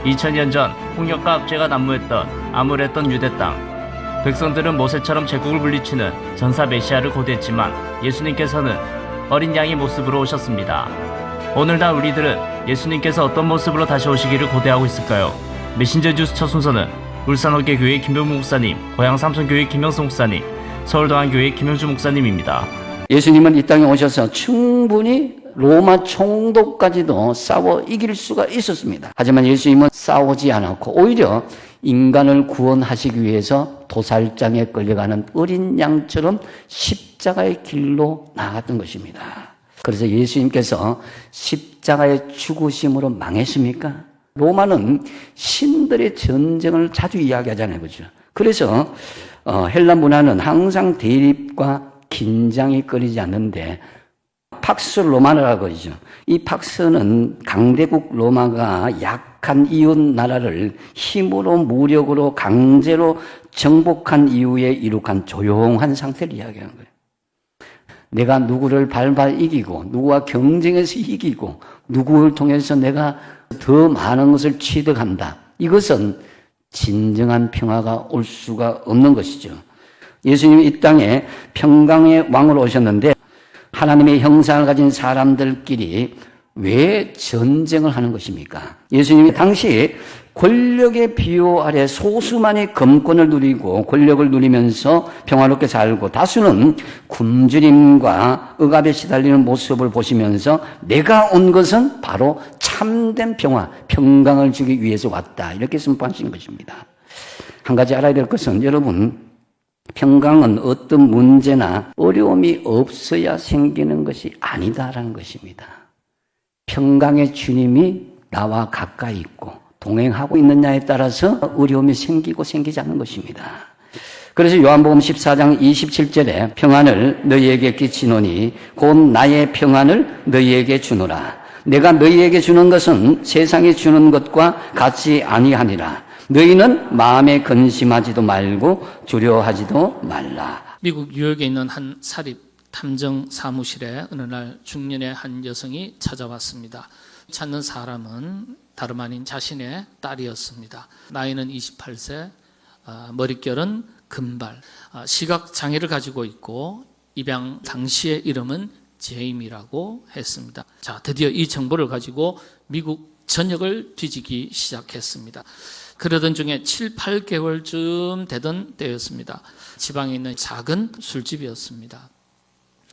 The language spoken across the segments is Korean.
2000년 전 폭력과 압제가 난무했던 암울했던 유대 땅. 백성들은 모세처럼 제국을 물리치는 전사 메시아를 고대했지만 예수님께서는 어린 양의 모습으로 오셨습니다. 오늘날 우리들은 예수님께서 어떤 모습으로 다시 오시기를 고대하고 있을까요? 메신저 뉴스 첫 순서는 울산어깨교회 김병무 목사님, 고양 삼성교회 김영수 목사님, 서울동안교회 김영주 목사님입니다. 예수님은 이 땅에 오셔서 충분히 로마 총독까지도 싸워 이길 수가 있었습니다. 하지만 예수님은 싸우지 않았고 오히려 인간을 구원하시기 위해서 도살장에 끌려가는 어린 양처럼 십자가의 길로 나아갔던 것입니다. 그래서 예수님께서 십자가의 죽으심으로 망했습니까? 로마는 신들의 전쟁을 자주 이야기하잖아요. 그렇죠? 그래서 헬라 문화는 항상 대립과 긴장이 끊이지 않는데 팍스 로마노라고 그러죠. 이 팍스는 강대국 로마가 약한 이웃 나라를 힘으로 무력으로 강제로 정복한 이후에 이룩한 조용한 상태를 이야기하는 거예요. 내가 누구를 발발 이기고 누구와 경쟁해서 이기고 누구를 통해서 내가 더 많은 것을 취득한다. 이것은 진정한 평화가 올 수가 없는 것이죠. 예수님이 이 땅에 평강의 왕으로 오셨는데 하나님의 형상을 가진 사람들끼리 왜 전쟁을 하는 것입니까? 예수님이 당시 권력의 비호 아래 소수만이 검권을 누리고 권력을 누리면서 평화롭게 살고 다수는 굶주림과 억압에 시달리는 모습을 보시면서 내가 온 것은 바로 참된 평화, 평강을 주기 위해서 왔다. 이렇게 선포하신 것입니다. 한 가지 알아야 될 것은 여러분, 평강은 어떤 문제나 어려움이 없어야 생기는 것이 아니다라는 것입니다. 평강의 주님이 나와 가까이 있고 동행하고 있느냐에 따라서 어려움이 생기고 생기지 않는 것입니다. 그래서 요한복음 14장 27절에 평안을 너희에게 끼치노니 곧 나의 평안을 너희에게 주노라. 내가 너희에게 주는 것은 세상이 주는 것과 같이 아니하니라. 너희는 마음에 근심하지도 말고 두려워하지도 말라. 미국 뉴욕에 있는 한 사립 탐정 사무실에 어느 날 중년의 한 여성이 찾아왔습니다. 찾는 사람은 다름 아닌 자신의 딸이었습니다. 나이는 28세, 머릿결은 금발, 시각장애를 가지고 있고 입양 당시의 이름은 제임이라고 했습니다. 자, 드디어 이 정보를 가지고 미국 전역을 뒤지기 시작했습니다. 그러던 중에 7, 8개월쯤 되던 때였습니다. 지방에 있는 작은 술집이었습니다.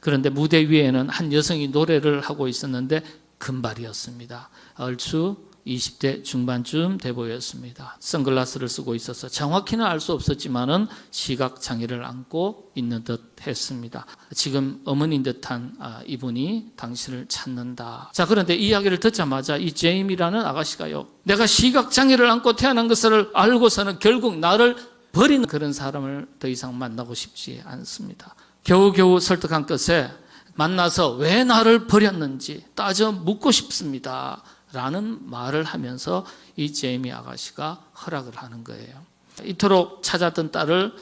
그런데 무대 위에는 한 여성이 노래를 하고 있었는데 금발이었습니다. 얼추 20대 중반쯤 돼 보였습니다. 선글라스를 쓰고 있어서 정확히는 알 수 없었지만은 시각장애를 안고 있는 듯 했습니다. 지금 어머니인 듯한 이분이 당신을 찾는다. 자, 그런데 이 이야기를 듣자마자 이 제임이라는 아가씨가요, 내가 시각장애를 안고 태어난 것을 알고서는 결국 나를 버리는 그런 사람을 더 이상 만나고 싶지 않습니다. 겨우겨우 설득한 끝에 만나서 왜 나를 버렸는지 따져 묻고 싶습니다 라는 말을 하면서 이 제이미 아가씨가 허락을 하는 거예요. 이토록 찾았던 딸을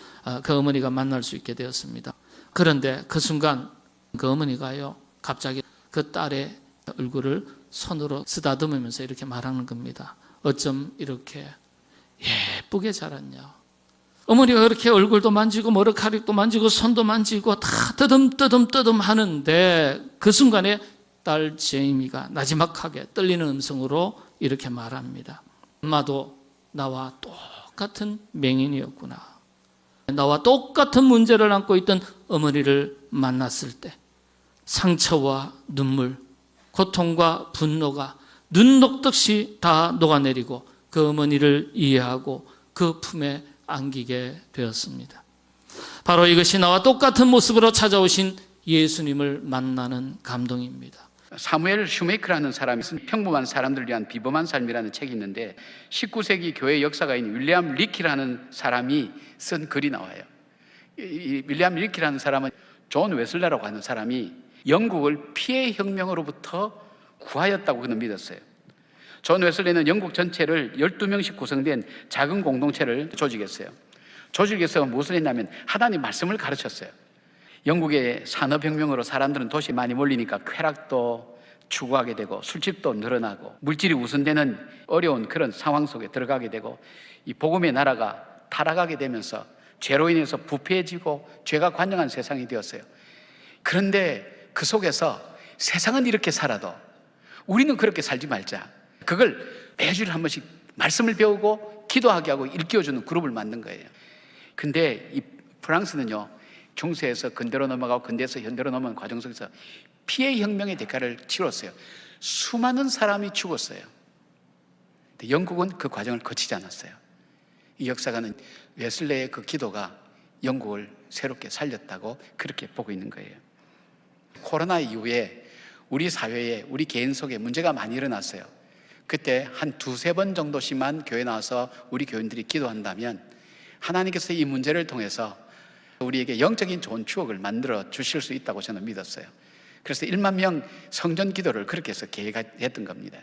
그 어머니가 만날 수 있게 되었습니다. 그런데 그 순간 그 어머니가요, 갑자기 그 딸의 얼굴을 손으로 쓰다듬으면서 이렇게 말하는 겁니다. 어쩜 이렇게 예쁘게 자랐냐. 어머니가 그렇게 얼굴도 만지고 머리카락도 만지고 손도 만지고 다 뜨듬뜨듬 하는데 그 순간에 딸 제이미가 나지막하게 떨리는 음성으로 이렇게 말합니다. 엄마도 나와 똑같은 맹인이었구나. 나와 똑같은 문제를 안고 있던 어머니를 만났을 때 상처와 눈물, 고통과 분노가 눈 녹듯이 다 녹아내리고 그 어머니를 이해하고 그 품에 안기게 되었습니다. 바로 이것이 나와 똑같은 모습으로 찾아오신 예수님을 만나는 감동입니다. 사무엘 슈메이크라는 사람이 쓴 평범한 사람들을 위한 비범한 삶이라는 책이 있는데 19세기 교회 역사가인 윌리엄 리키라는 사람이 쓴 글이 나와요. 이 윌리엄 리키라는 사람은 존 웨슬레라고 하는 사람이 영국을 피해 혁명으로부터 구하였다고 그는 믿었어요. 존 웨슬레는 영국 전체를 12명씩 구성된 작은 공동체를 조직했어요. 조직에서 무엇을 했냐면 하나님 말씀을 가르쳤어요. 영국의 산업혁명으로 사람들은 도시에 많이 몰리니까 쾌락도 추구하게 되고 술집도 늘어나고 물질이 우선되는 어려운 그런 상황 속에 들어가게 되고 이 복음의 나라가 타락하게 되면서 죄로 인해서 부패해지고 죄가 관영한 세상이 되었어요. 그런데 그 속에서 세상은 이렇게 살아도 우리는 그렇게 살지 말자. 그걸 매주일 한 번씩 말씀을 배우고 기도하게 하고 일깨워주는 그룹을 만든 거예요. 근데 이 프랑스는요, 중세에서 근대로 넘어가고 근대에서 현대로 넘어가는 과정 속에서 피해 혁명의 대가를 치렀어요. 수많은 사람이 죽었어요. 근데 영국은 그 과정을 거치지 않았어요. 이 역사가는 웨슬레의 그 기도가 영국을 새롭게 살렸다고 그렇게 보고 있는 거예요. 코로나 이후에 우리 사회에, 우리 개인 속에 문제가 많이 일어났어요. 그때 한 두세 번 정도씩만 교회 나와서 우리 교인들이 기도한다면 하나님께서 이 문제를 통해서 우리에게 영적인 좋은 추억을 만들어 주실 수 있다고 저는 믿었어요. 그래서 1만 명 성전 기도를 그렇게 해서 계획했던 겁니다.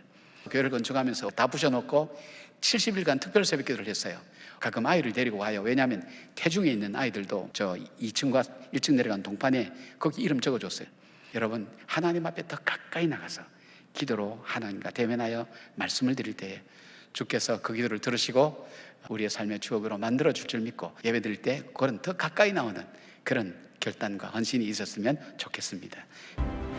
교회를 건축하면서 다 부셔놓고 70일간 특별 새벽 기도를 했어요. 가끔 아이를 데리고 와요. 왜냐하면 태중에 있는 아이들도 저 2층과 1층 내려간 동판에 거기 이름 적어줬어요. 여러분, 하나님 앞에 더 가까이 나가서 기도로 하나님과 대면하여 말씀을 드릴 때에 주께서 그 기도를 들으시고 우리의 삶의 추억으로 만들어줄 줄 믿고 예배 드릴 때 그건 더 가까이 나오는 그런 결단과 헌신이 있었으면 좋겠습니다.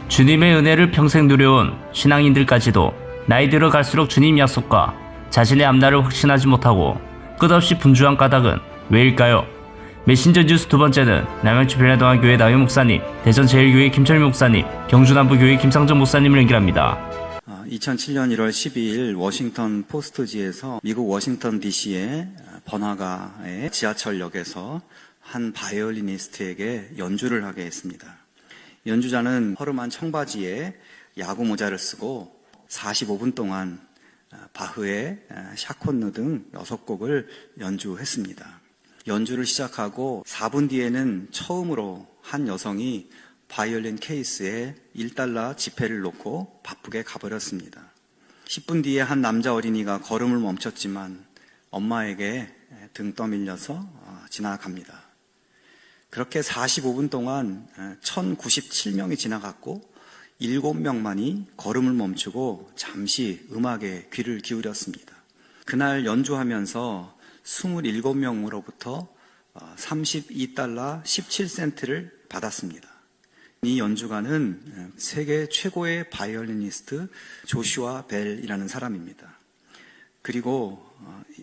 주님의 은혜를 평생 누려온 신앙인들까지도 나이 들어 갈수록 주님 약속과 자신의 앞날을 확신하지 못하고 끝없이 분주한 까닭은 왜일까요? 메신저 뉴스 두 번째는 남양주 변화동안교회 나유 목사님, 대전제일교회 김철미 목사님, 경주남부교회 김상정 목사님을 연결합니다. 2007년 1월 12일 워싱턴 포스트지에서 미국 워싱턴 DC의 번화가의 지하철역에서 한 바이올리니스트에게 연주를 하게 했습니다. 연주자는 허름한 청바지에 야구 모자를 쓰고 45분 동안 바흐의 샤콘느 등 6곡을 연주했습니다. 연주를 시작하고 4분 뒤에는 처음으로 한 여성이 바이올린 케이스에 $1 지폐를 놓고 바쁘게 가버렸습니다. 10분 뒤에 한 남자 어린이가 걸음을 멈췄지만 엄마에게 등 떠밀려서 지나갑니다. 그렇게 45분 동안 1097명이 지나갔고 7명만이 걸음을 멈추고 잠시 음악에 귀를 기울였습니다. 그날 연주하면서 27명으로부터 $32 17센트를 받았습니다. 이 연주가는 세계 최고의 바이올리니스트 조슈아 벨이라는 사람입니다. 그리고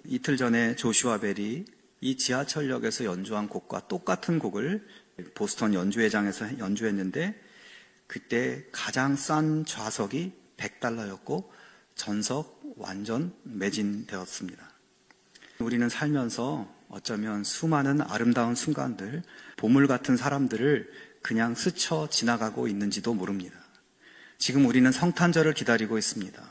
이틀 전에 조슈아 벨이 이 지하철역에서 연주한 곡과 똑같은 곡을 보스턴 연주회장에서 연주했는데 그때 가장 싼 좌석이 $100였고 전석 완전 매진되었습니다. 우리는 살면서 어쩌면 수많은 아름다운 순간들, 보물 같은 사람들을 그냥 스쳐 지나가고 있는지도 모릅니다. 지금 우리는 성탄절을 기다리고 있습니다.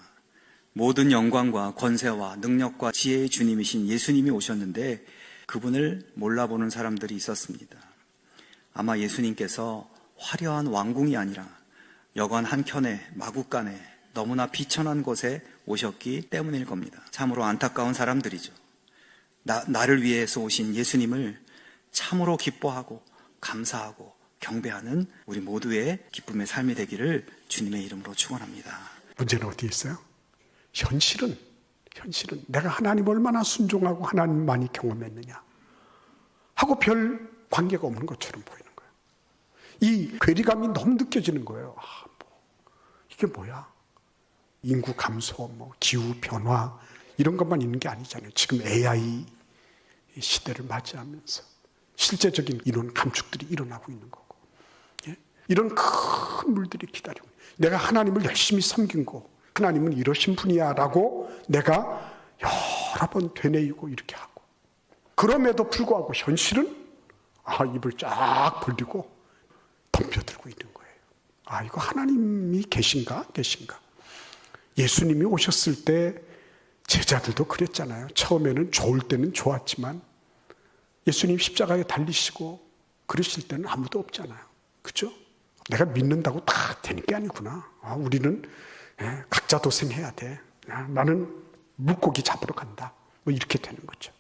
모든 영광과 권세와 능력과 지혜의 주님이신 예수님이 오셨는데 그분을 몰라보는 사람들이 있었습니다. 아마 예수님께서 화려한 왕궁이 아니라 여관 한켠에 마구간에 너무나 비천한 곳에 오셨기 때문일 겁니다. 참으로 안타까운 사람들이죠. 나를 위해서 오신 예수님을 참으로 기뻐하고 감사하고 경배하는 우리 모두의 기쁨의 삶이 되기를 주님의 이름으로 축원합니다. 문제는 어디에 있어요? 현실은 내가 하나님을 얼마나 순종하고 하나님만이 경험했느냐 하고 별 관계가 없는 것처럼 보이는 거예요. 이 괴리감이 너무 느껴지는 거예요. 이게 뭐야? 인구 감소, 기후 변화 이런 것만 있는 게 아니잖아요. 지금 AI 시대를 맞이하면서 실제적인 이런 감축들이 일어나고 있는 거고, 이런 큰 물들이 기다리고, 내가 하나님을 열심히 섬긴 거, 하나님은 이러신 분이야라고 내가 여러 번 되뇌이고 이렇게 하고, 그럼에도 불구하고 현실은 입을 쫙 벌리고 덤벼들고 있는 거예요. 이거 하나님이 계신가? 예수님이 오셨을 때 제자들도 그랬잖아요. 처음에는 좋을 때는 좋았지만 예수님 십자가에 달리시고 그러실 때는 아무도 없잖아요. 그렇죠? 내가 믿는다고 다 되는 게 아니구나. 우리는 각자 도생해야 돼. 나는 물고기 잡으러 간다. 이렇게 되는 거죠.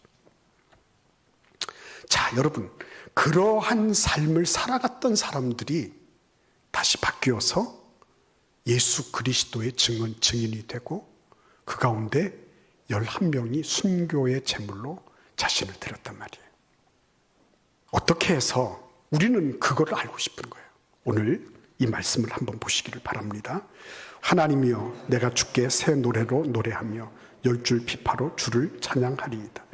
자, 여러분, 그러한 삶을 살아갔던 사람들이 다시 바뀌어서 예수 그리스도의 증인이 되고 그 가운데 11명이 순교의 제물로 자신을 드렸단 말이에요. 어떻게 해서 우리는 그걸 알고 싶은 거예요. 오늘 이 말씀을 한번 보시기를 바랍니다. 하나님이여 내가 주께 새 노래로 노래하며 10줄 비파로 주를 찬양하리이다.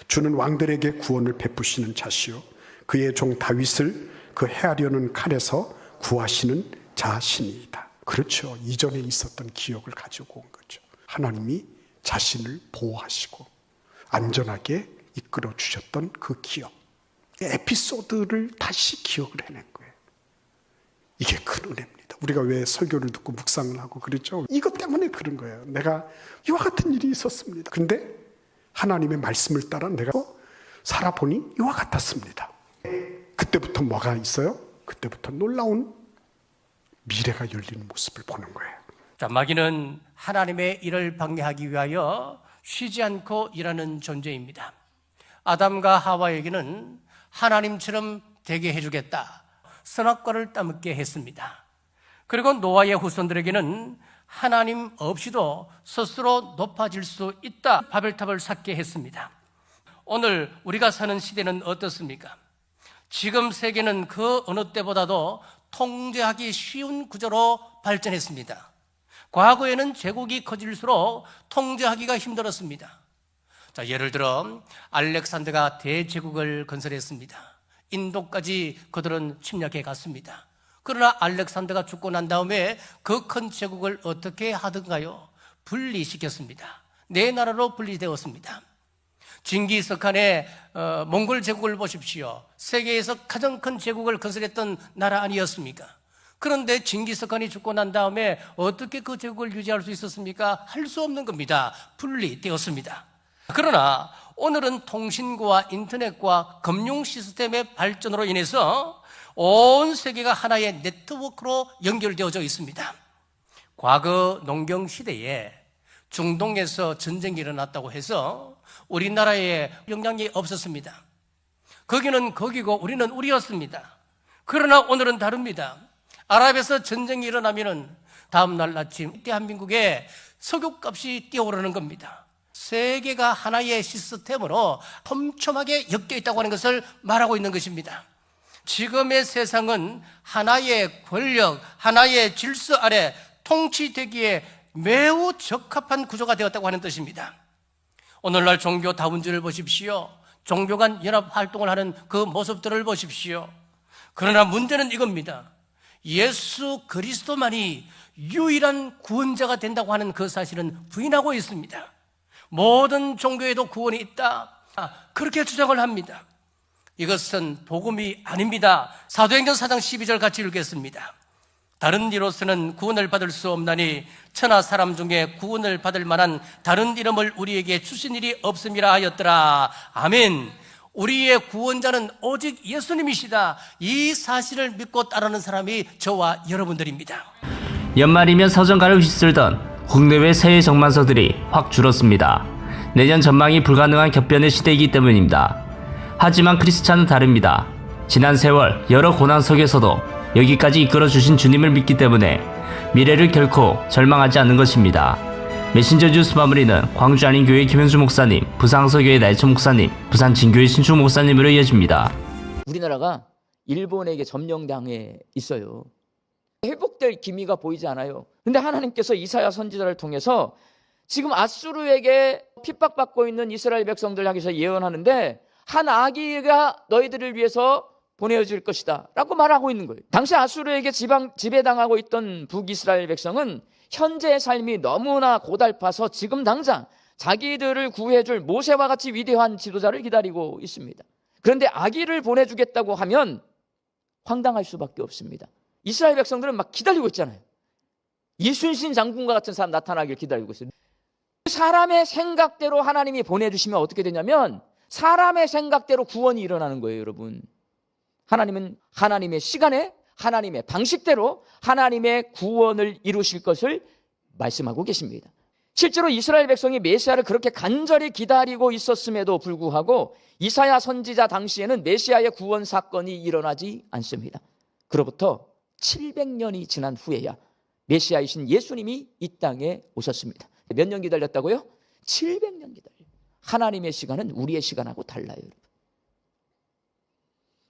주는 왕들에게 구원을 베푸시는 자시요 그의 종 다윗을 그 해하려는 칼에서 구하시는 자신이다. 그렇죠. 이전에 있었던 기억을 가지고 온 거죠. 하나님이 자신을 보호하시고 안전하게 이끌어 주셨던 그 기억, 에피소드를 다시 기억을 해낸 거예요. 이게 큰 은혜입니다. 우리가 왜 설교를 듣고 묵상을 하고 그랬죠? 이것 때문에 그런 거예요. 내가 이와 같은 일이 있었습니다. 그런데 하나님의 말씀을 따라 내가 살아보니 이와 같았습니다. 그때부터 뭐가 있어요? 그때부터 놀라운 미래가 열리는 모습을 보는 거예요. 자, 마귀는 하나님의 일을 방해하기 위하여 쉬지 않고 일하는 존재입니다. 아담과 하와에게는 하나님처럼 되게 해주겠다, 선악과를 따먹게 했습니다. 그리고 노아의 후손들에게는 하나님 없이도 스스로 높아질 수 있다, 바벨탑을 쌓게 했습니다. 오늘 우리가 사는 시대는 어떻습니까? 지금 세계는 그 어느 때보다도 통제하기 쉬운 구조로 발전했습니다. 과거에는 제국이 커질수록 통제하기가 힘들었습니다. 자, 예를 들어 알렉산더가 대제국을 건설했습니다. 인도까지 그들은 침략해 갔습니다. 그러나 알렉산더가 죽고 난 다음에 그 큰 제국을 어떻게 하던가요? 분리시켰습니다. 네 나라로 분리되었습니다. 징기스칸의 몽골 제국을 보십시오. 세계에서 가장 큰 제국을 건설했던 나라 아니었습니까? 그런데 징기스칸이 죽고 난 다음에 어떻게 그 제국을 유지할 수 있었습니까? 할 수 없는 겁니다. 분리되었습니다. 그러나 오늘은 통신과 인터넷과 금융 시스템의 발전으로 인해서 온 세계가 하나의 네트워크로 연결되어져 있습니다. 과거 농경 시대에 중동에서 전쟁이 일어났다고 해서 우리나라에 영향이 없었습니다. 거기는 거기고 우리는 우리였습니다. 그러나 오늘은 다릅니다. 아랍에서 전쟁이 일어나면 다음날 아침 대한민국에 석유값이 뛰어오르는 겁니다. 세계가 하나의 시스템으로 촘촘하게 엮여 있다고 하는 것을 말하고 있는 것입니다. 지금의 세상은 하나의 권력, 하나의 질서 아래 통치되기에 매우 적합한 구조가 되었다고 하는 뜻입니다. 오늘날 종교다운지를 보십시오. 종교 간 연합 활동을 하는 그 모습들을 보십시오. 그러나 문제는 이겁니다. 예수 그리스도만이 유일한 구원자가 된다고 하는 그 사실은 부인하고 있습니다. 모든 종교에도 구원이 있다, 그렇게 주장을 합니다. 이것은 복음이 아닙니다. 사도행전 4장 12절 같이 읽겠습니다. 다른 이로서는 구원을 받을 수 없나니 천하 사람 중에 구원을 받을 만한 다른 이름을 우리에게 주신 일이 없음이라 하였더라. 아멘. 우리의 구원자는 오직 예수님이시다. 이 사실을 믿고 따르는 사람이 저와 여러분들입니다. 연말이면 서점가를 휩쓸던 국내외 새해 정만서들이 확 줄었습니다. 내년 전망이 불가능한 격변의 시대이기 때문입니다. 하지만 크리스찬은 다릅니다. 지난 세월 여러 고난 속에서도 여기까지 이끌어주신 주님을 믿기 때문에 미래를 결코 절망하지 않는 것입니다. 메신저 뉴스 마무리는 광주 안인교회 김현주 목사님, 부산항서교회 나혜천 목사님, 부산 진교회 신충 목사님으로 이어집니다. 우리나라가 일본에게 점령당해 있어요. 회복될 기미가 보이지 않아요. 그런데 하나님께서 이사야 선지자를 통해서 지금 아수르에게 핍박받고 있는 이스라엘 백성들 향해서 예언하는데 한 아기가 너희들을 위해서 보내어질 것이다 라고 말하고 있는 거예요. 당시 아수르에게 지배당하고 있던 북이스라엘 백성은 현재의 삶이 너무나 고달파서 지금 당장 자기들을 구해줄 모세와 같이 위대한 지도자를 기다리고 있습니다. 그런데 아기를 보내주겠다고 하면 황당할 수밖에 없습니다. 이스라엘 백성들은 막 기다리고 있잖아요. 이순신 장군과 같은 사람 나타나길 기다리고 있어요. 사람의 생각대로 하나님이 보내주시면 어떻게 되냐면 사람의 생각대로 구원이 일어나는 거예요, 여러분. 하나님은 하나님의 시간에 하나님의 방식대로 하나님의 구원을 이루실 것을 말씀하고 계십니다. 실제로 이스라엘 백성이 메시아를 그렇게 간절히 기다리고 있었음에도 불구하고 이사야 선지자 당시에는 메시아의 구원 사건이 일어나지 않습니다. 그로부터 700년이 지난 후에야 메시아이신 예수님이 이 땅에 오셨습니다. 몇 년 기다렸다고요? 700년 기다려요. 하나님의 시간은 우리의 시간하고 달라요, 여러분.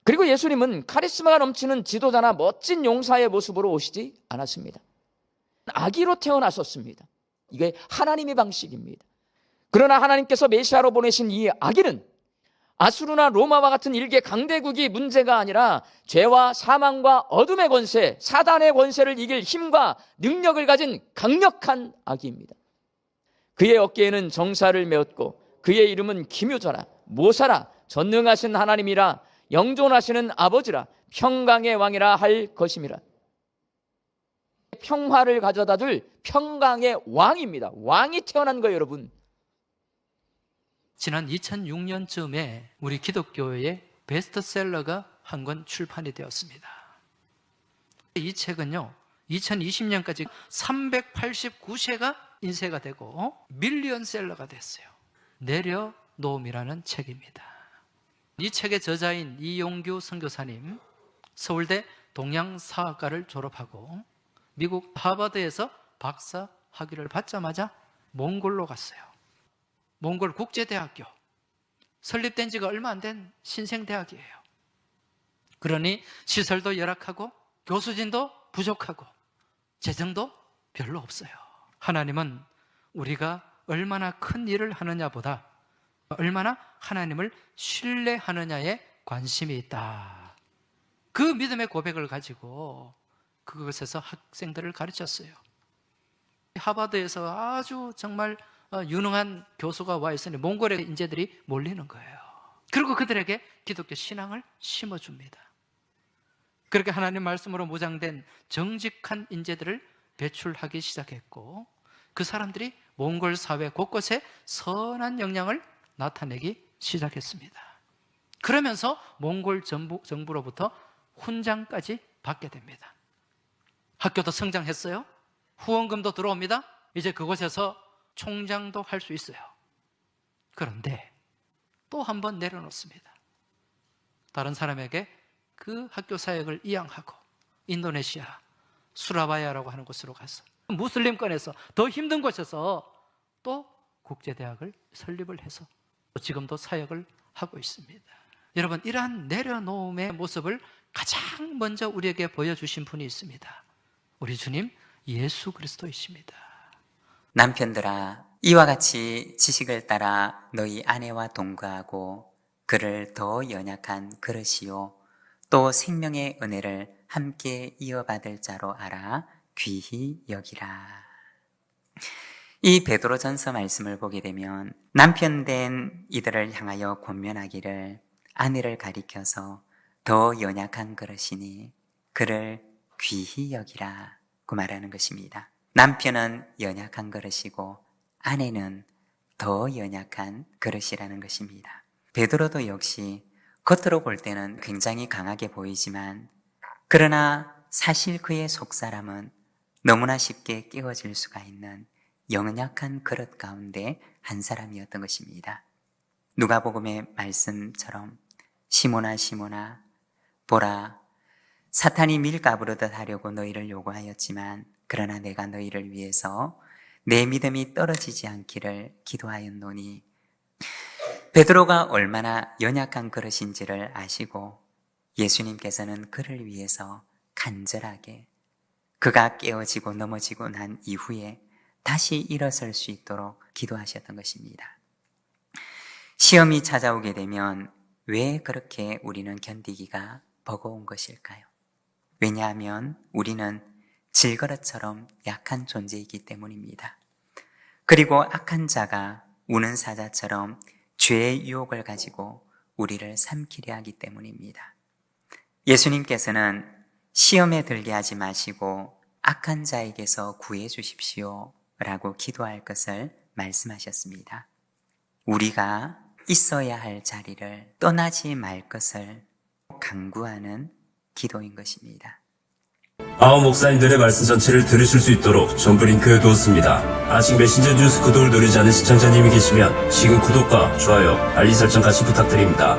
그리고 예수님은 카리스마가 넘치는 지도자나 멋진 용사의 모습으로 오시지 않았습니다. 아기로 태어나셨습니다. 이게 하나님의 방식입니다. 그러나 하나님께서 메시아로 보내신 이 아기는 아수르나 로마와 같은 일개 강대국이 문제가 아니라 죄와 사망과 어둠의 권세, 사단의 권세를 이길 힘과 능력을 가진 강력한 아기입니다. 그의 어깨에는 정사를 메었고 그의 이름은 기묘자라, 모사라, 전능하신 하나님이라, 영존하시는 아버지라, 평강의 왕이라 할 것임이라. 평화를 가져다 줄 평강의 왕입니다. 왕이 태어난 거예요, 여러분. 지난 2006년쯤에 우리 기독교의 베스트셀러가 한 권 출판이 되었습니다. 이 책은요, 2020년까지 389세가 인쇄가 되고 밀리언셀러가 됐어요. 내려놓음이라는 책입니다. 이 책의 저자인 이용규 선교사님, 서울대 동양사학과를 졸업하고 미국 하버드에서 박사 학위를 받자마자 몽골로 갔어요. 몽골 국제대학교, 설립된 지가 얼마 안 된 신생대학이에요. 그러니 시설도 열악하고 교수진도 부족하고 재정도 별로 없어요. 하나님은 우리가 얼마나 큰 일을 하느냐보다 얼마나 하나님을 신뢰하느냐에 관심이 있다. 그 믿음의 고백을 가지고 그것에서 학생들을 가르쳤어요. 하버드에서 아주 정말 유능한 교수가 와 있으니 몽골의 인재들이 몰리는 거예요. 그리고 그들에게 기독교 신앙을 심어줍니다. 그렇게 하나님 말씀으로 무장된 정직한 인재들을 배출하기 시작했고 그 사람들이 몽골 사회 곳곳에 선한 영향을 나타내기 시작했습니다. 그러면서 몽골 정부로부터 훈장까지 받게 됩니다. 학교도 성장했어요. 후원금도 들어옵니다. 이제 그곳에서 총장도 할 수 있어요. 그런데 또 한 번 내려놓습니다. 다른 사람에게 그 학교 사역을 이양하고 인도네시아 수라바야라고 하는 곳으로 가서 무슬림권에서 더 힘든 곳에서 또 국제대학을 설립을 해서 지금도 사역을 하고 있습니다. 여러분, 이러한 내려놓음의 모습을 가장 먼저 우리에게 보여주신 분이 있습니다. 우리 주님 예수 그리스도이십니다. 남편들아, 이와 같이 지식을 따라 너희 아내와 동거하고 그를 더 연약한 그릇이요 또 생명의 은혜를 함께 이어받을 자로 알아 귀히 여기라. 이 베드로전서 말씀을 보게 되면 남편 된 이들을 향하여 권면하기를 아내를 가리켜서 더 연약한 그릇이니 그를 귀히 여기라고 말하는 것입니다. 남편은 연약한 그릇이고 아내는 더 연약한 그릇이라는 것입니다. 베드로도 역시 겉으로 볼 때는 굉장히 강하게 보이지만 그러나 사실 그의 속사람은 너무나 쉽게 깨어질 수가 있는 연약한 그릇 가운데 한 사람이었던 것입니다. 누가복음의 말씀처럼 시몬아 시몬아 보라, 사탄이 밀가부르듯 하려고 너희를 요구하였지만 그러나 내가 너희를 위해서 내 믿음이 떨어지지 않기를 기도하였노니. 베드로가 얼마나 연약한 그릇인지를 아시고 예수님께서는 그를 위해서 간절하게 그가 깨어지고 넘어지고 난 이후에 다시 일어설 수 있도록 기도하셨던 것입니다. 시험이 찾아오게 되면 왜 그렇게 우리는 견디기가 버거운 것일까요? 왜냐하면 우리는 질그릇처럼 약한 존재이기 때문입니다. 그리고 악한 자가 우는 사자처럼 죄의 유혹을 가지고 우리를 삼키려 하기 때문입니다. 예수님께서는 시험에 들게 하지 마시고 악한 자에게서 구해 주십시오 라고 기도할 것을 말씀하셨습니다. 우리가 있어야 할 자리를 떠나지 말 것을 강구하는 기도인 것입니다. 아홉 목사님들의 말씀 전체를 들으실 수 있도록 전부 링크해 두었습니다. 아직 메신저 뉴스 구독을 누르지 않은 시청자님이 계시면 지금 구독과 좋아요, 알림 설정 같이 부탁드립니다.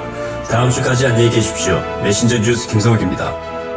다음 주까지 안녕히 계십시오. 메신저 뉴스 김성욱입니다.